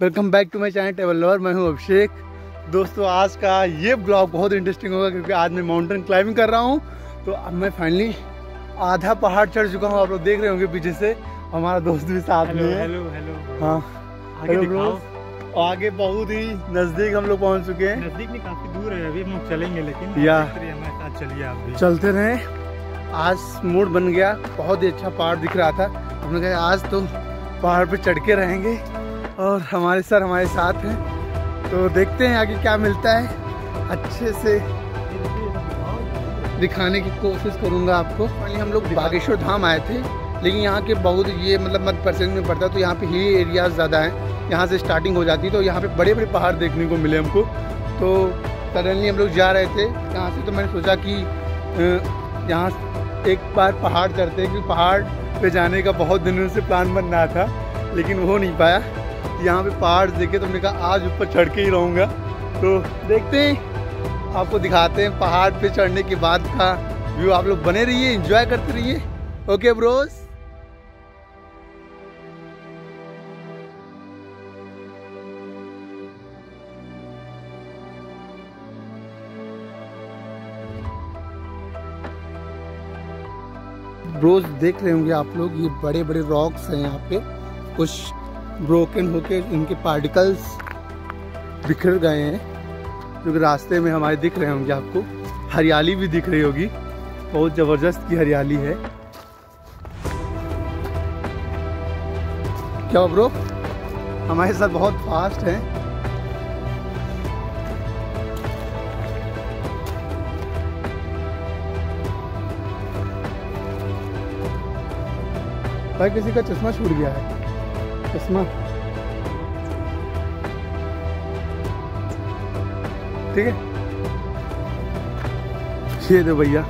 Welcome back to my channel travel lover. मैं हूं अभिषेक। दोस्तों आज का ये ब्लॉग बहुत इंटरेस्टिंग होगा क्योंकि आज मैं माउंटेन क्लाइंबिंग कर रहा हूं। तो अब मैं फाइनली आधा पहाड़ चढ़ चुका हूं। आप लोग देख रहे होंगे पीछे से, हमारा दोस्त भी साथ में है। Hello hello. हाँ आगे दिखाओ। आगे बहुत ही नज़दीक हम लोग पहुँच चुके हैं। नज़दीक नहीं, काफी दूर है। अभी हम लोग चलेंगे, लेकिन या हमारे साथ चलिए आप भी। चलते रहे। आज मूड बन गया, बहुत ही अच्छा पहाड़ दिख रहा था। हमने कहा आज तो पहाड़ पे चढ़ के रहेंगे और हमारे सर हमारे साथ हैं। तो देखते हैं आगे क्या मिलता है। अच्छे से दिखाने की कोशिश करूंगा आपको। पहले हम लोग बागेश्वर धाम आए थे, लेकिन यहाँ के बहुत ये मतलब मध्य प्रदेश में पड़ता है, तो यहाँ पे हिली एरियाज ज़्यादा हैं। यहाँ से स्टार्टिंग हो जाती है, तो यहाँ पे बड़े बड़े पहाड़ देखने को मिले हमको। तो सडनली हम लोग जा रहे थे यहाँ से, तो मैंने सोचा कि यहाँ एक बार पहाड़ चढ़ते हैं, क्योंकि पहाड़ पे जाने का बहुत दिनों से प्लान बन रहा था, लेकिन हो नहीं पाया। यहाँ पे पहाड़ देखे तो हमने कहा आज ऊपर चढ़ के ही रहूँगा। तो देखते हैं, आपको दिखाते हैं पहाड़ पे चढ़ने के बाद का व्यू। आप लोग बने रहिए, एंजॉय करते रहिए। Okay Bros. ब्रोस देख रहे होंगे आप लोग, ये बड़े बड़े रॉक्स हैं यहाँ पे, कुछ ब्रोकन होके इनके पार्टिकल्स बिखर गए हैं, जो कि रास्ते में हमारे दिख रहे होंगे आपको। हरियाली भी दिख रही होगी, बहुत जबरदस्त की हरियाली है। क्या ब्रो, हमारे साथ बहुत फास्ट हैं। भाई किसी का चश्मा छूट गया है, चश्मा ठीक है। ये दो भैया,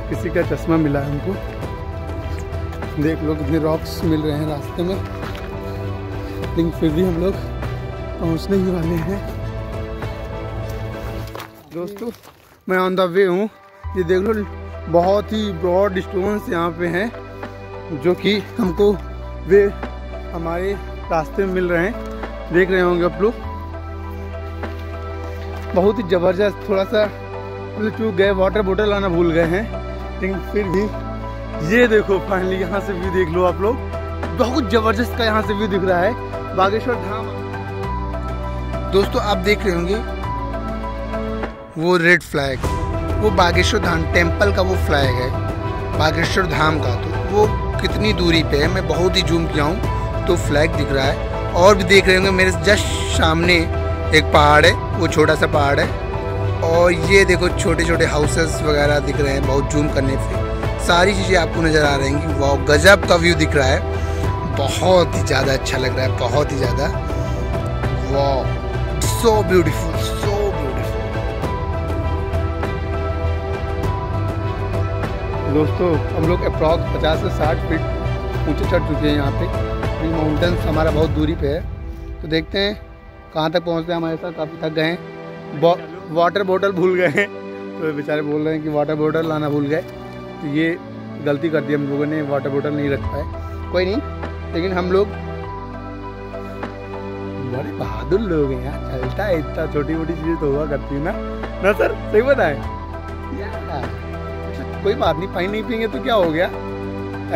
किसी का चश्मा मिला है हमको। देख लो कितने रॉक्स मिल रहे हैं रास्ते में, लेकिन फिर भी हम लोग पहुंचने ही वाले हैं। दोस्तों मैं ऑन द वे हूँ। ये देख लो, बहुत ही ब्रॉड स्टोन्स यहाँ पे हैं, जो कि हमको वे हमारे रास्ते में मिल रहे हैं। देख रहे होंगे आप लोग, बहुत ही जबरदस्त। थोड़ा सा मतलब चूक गए, वाटर बोतल लाना भूल गए हैं, लेकिन फिर भी ये देखो फाइनली यहाँ से व्यू देख लो आप लोग। बहुत जबरदस्त का यहाँ से व्यू दिख रहा है बागेश्वर धाम। दोस्तों आप देख रहे होंगे वो रेड फ्लैग, वो बागेश्वर धाम टेम्पल का वो फ्लैग है, बागेश्वर धाम का। तो वो कितनी दूरी पे है, मैं बहुत ही जूम किया हूँ तो फ्लैग दिख रहा है। और भी देख रहे होंगे मेरे जस्ट सामने एक पहाड़ है, वो छोटा सा पहाड़ है। और ये देखो छोटे छोटे हाउसेस वगैरह दिख रहे हैं, बहुत जूम करने पे सारी चीज़ें आपको नज़र आ रही हैं। वाह गजब का व्यू दिख रहा है, बहुत ही ज़्यादा अच्छा लग रहा है, बहुत ही ज़्यादा। वाह सो ब्यूटीफुल, सो ब्यूटीफुल। दोस्तों हम लोग अप्रॉक्स 50 से 60 फीट ऊंचे चढ़ चुके हैं यहाँ पे। माउंटेन्स हमारा बहुत दूरी पे है, तो देखते हैं कहाँ तक पहुँचते हैं। हमारे साथ काफ़ी थक गए हैं, वाटर बोतल भूल गए हैं, तो बेचारे बोल रहे हैं कि वाटर बोतल लाना भूल गए। तो ये गलती कर दी हम लोगों ने, वाटर बोतल नहीं रख पाए। कोई नहीं, लेकिन हम लोग बड़े बहादुर लोग हैं यार। चलता है इतना, छोटी मोटी चीज़ें तो हुआ करती है ना सर, सही बताएं यार। कोई बात नहीं, पानी नहीं पियेंगे तो क्या हो गया,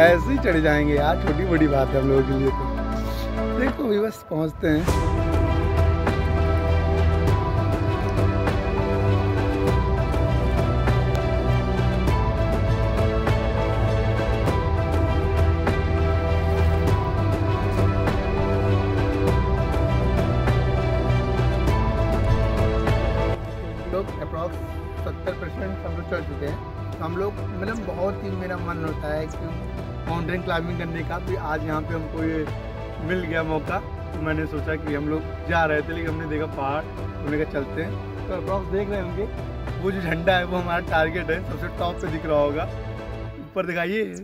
ऐसे ही चढ़ जाएंगे यार, छोटी बड़ी बात है हम लोगों के लिए। तो देखो अभी बस पहुंचते हैं। लोग अप्रॉक्स 70% हम लोग चढ़ चुके हैं। हम लोग मतलब बहुत ही मेरा मन होता है कि माउंटेन क्लाइंबिंग करने का, भी आज यहाँ पे हमको ये मिल गया मौका। तो मैंने सोचा कि हम लोग जा रहे थे, लेकिन हमने देखा पहाड़, हमने कहा चलते हैं। तो अप्रॉक्स देख रहे होंगे वो जो झंडा है वो हमारा टारगेट है, सबसे टॉप पे दिख रहा होगा। ऊपर दिखाइए,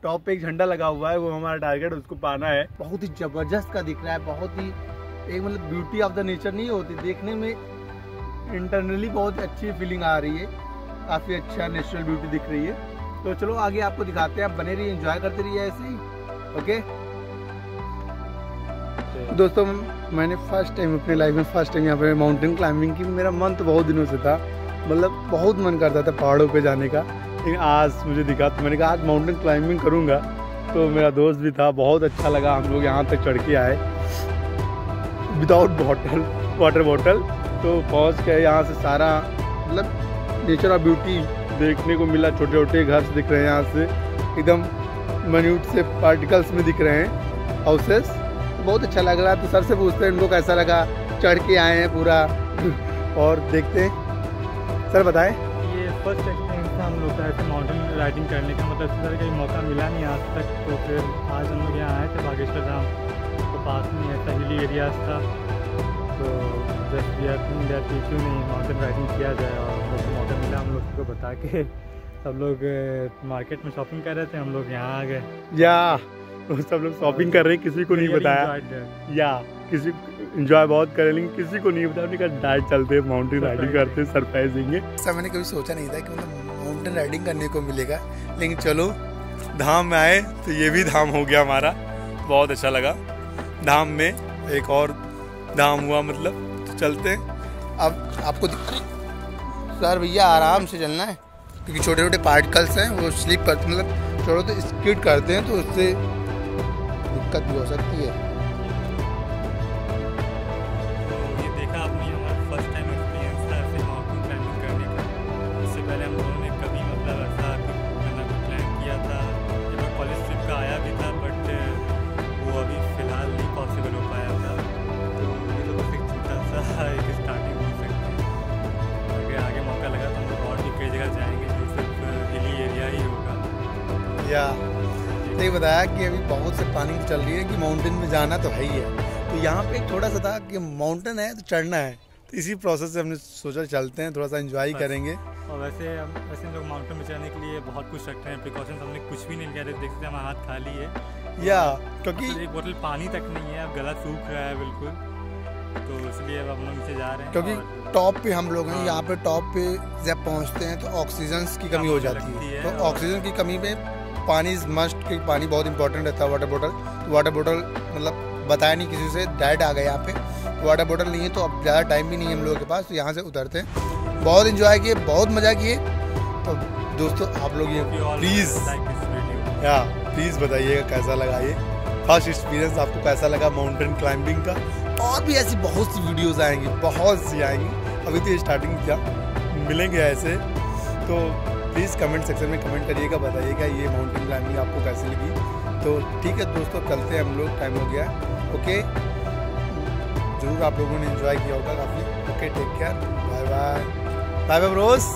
टॉप पे एक झंडा लगा हुआ है, वो हमारा टारगेट, उसको पाना है। बहुत ही जबरदस्त का दिख रहा है, बहुत ही एक मतलब ब्यूटी ऑफ द नेचर नहीं होती, देखने में इंटरनली बहुत अच्छी फीलिंग आ रही है, काफ़ी अच्छा नेचुरल ब्यूटी दिख रही है। तो चलो आगे आपको दिखाते हैं, आप बने रहिए, एंजॉय करते रहिए ऐसे ही। ओके दोस्तों मैंने फर्स्ट टाइम अपनी लाइफ में यहाँ पे माउंटेन क्लाइंबिंग की। मेरा मन तो बहुत दिनों से था, मतलब बहुत मन करता था पहाड़ों पे जाने का, लेकिन आज मुझे दिखा तो मैंने कहा आज माउंटेन क्लाइंबिंग करूँगा। तो मेरा दोस्त भी था, बहुत अच्छा लगा। हम लोग यहाँ तक चढ़ के आए विदाउट वाटर बॉटल। तो पहुँच के यहाँ से सारा मतलब नेचर ऑफ ब्यूटी देखने को मिला। छोटे छोटे घर से दिख रहे हैं, यहाँ से एकदम मिन्यूट से पार्टिकल्स में दिख रहे हैं हाउसेस। बहुत अच्छा लग रहा है। तो सर से पूछते हैं इनको कैसा लगा, चढ़ के आए हैं पूरा और देखते हैं। सर बताएं। ये फर्स्ट एक्सपीरियंस था हम लोग का ऐसे माउंटेन राइडिंग करने का, मतलब इस तरह का मौका मिला नहीं आज तक। तो फिर आज हम लोग यहाँ आए थे बागेश्वर धाम, तो पास में ऐसा हिली एरियाज था, तो जस्ट क्यों नहीं माउंटेन राइडिंग किया जाए। और हम लोग को मौका मिला, हम लोग को बता के सब लोग मार्केट में शॉपिंग कर रहे थे, हम लोग यहाँ आ गए। या सब लोग शॉपिंग कर रहे हैं, किसी को नहीं बताया। या किसी एंजॉय बहुत कर रहे, लेकिन किसी को नहीं बताया। उन्होंने कहा डायरेक्ट चलते माउंटेन राइडिंग करते, सरप्राइज देंगे। ऐसा मैंने कभी सोचा नहीं था कि मतलब माउंटेन राइडिंग करने को मिलेगा, लेकिन चलो धाम में आए तो ये भी धाम हो गया हमारा। बहुत अच्छा लगा। धाम में एक और धाम हुआ, मतलब तो चलते अब आपको सर भैया आराम से चलना है, क्योंकि छोटे छोटे पार्टिकल्स हैं, वो स्लिप करते, मतलब छोटे तो स्किड करते हैं, तो उससे दिक्कत भी हो सकती है। तो ये देखा आपने, हमारा फर्स्ट टाइम एक्सपीरियंस था ऐसे माउंटेन क्लाइंबिंग करने का। इससे पहले हम लोगों ने कभी मतलब ऐसा प्लान किया था। एक बार कॉलेज ट्रिप का आया भी था, बट वो अभी फ़िलहाल नहीं पॉसिबल हो पाया था। तो ये तो बस एक छोटा सा एक स्टार्टिंग हो सकती है। अगर आगे मौका लगा तो हम लोग और भी कई जगह जाएंगे, जो सिर्फ हिली एरिया ही होगा। या नहीं बताया कि अभी बहुत से प्लानिंग चल रही है कि माउंटेन में जाना तो है ही है। तो यहाँ पे एक थोड़ा सा था कि माउंटेन है तो चढ़ना है, तो इसी प्रोसेस से हमने सोचा चलते हैं, थोड़ा सा एंजॉय करेंगे। और वैसे हम लोग माउंटेन में जाने के लिए बहुत कुछ रखते हैं प्रिकॉशंस। हमने कुछ भी नहीं किया, देख सकते हैं हमारा हाथ खाली है। या क्योंकि एक बोतल पानी तक नहीं है, अब गला सूख रहा है बिल्कुल, तो इसलिए अब हम लोग नीचे जा रहे हैं। क्योंकि टॉप पे हम लोग हैं, यहाँ पे टॉप पे जब पहुँचते हैं तो ऑक्सीजन की कमी हो जाती है। तो ऑक्सीजन की कमी में पानी इज मस्ट, क्योंकि पानी बहुत इंपॉर्टेंट रहता है। वाटर बोतल, तो वाटर बोतल मतलब बताया नहीं किसी से, डायरेक्ट आ गए यहाँ पे। वाटर बोतल नहीं है, तो अब ज़्यादा टाइम भी नहीं है हम लोगों के पास, तो यहाँ से उतरते हैं। बहुत इंजॉय किए, बहुत मज़ा किए। तो दोस्तों आप लोग ये प्लीज़ बताइएगा कैसा लगा ये फर्स्ट एक्सपीरियंस, आपको कैसा लगा माउंटेन क्लाइंबिंग का। और भी ऐसी बहुत सी वीडियोज़ आएंगी, बहुत सी आएंगी। अभी तो ये स्टार्टिंग क्या मिलेंगे ऐसे। तो प्लीज़ कमेंट सेक्शन में कमेंट करिएगा, बताइएगा ये माउंटेन क्लाइंबिंग आपको कैसी लगी। तो ठीक है दोस्तों, चलते हैं हम लोग, टाइम हो गया। ओके, जरूर आप लोगों ने एंजॉय किया होगा काफ़ी। Okay, take care, bye bye, bye bye Bros.